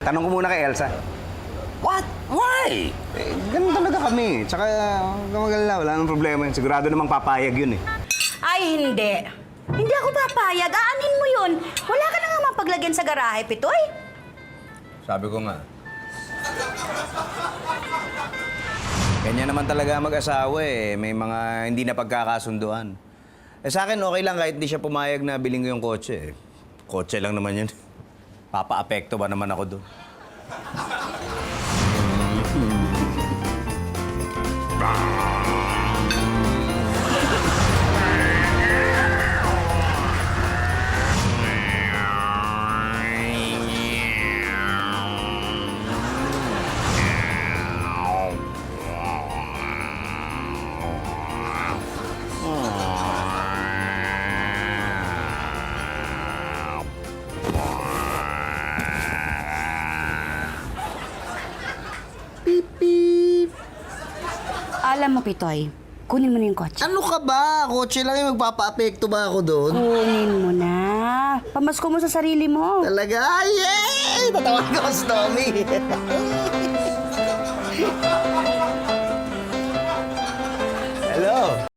Tanong ko muna kay Elsa. What? Why? Ganun talaga kami. Tsaka, gumagala, wala nang problema yun. Sigurado namang papayag yun eh. Ay, hindi. Hindi ako papayag. Aanin mo yun. Wala ka na nga mapaglagyan sa garahe, Pitoy. Sabi ko nga. Ganyan naman talaga mag-asawa eh. May mga hindi na pagkakasunduan. Sa akin, okay lang kahit hindi siya pumayag na biling ko yung kotse eh. Kotse lang naman yun. Papa-apekto ba naman ako doon? Alam mo, Pitoy, kunin mo na yung kotse. Ano ka ba? Kotse lang yung magpapa-apekto ba ako doon? Kunin mo na. Pamasko mo sa sarili mo. Talaga? Yay! Tatawag ko si Tommy.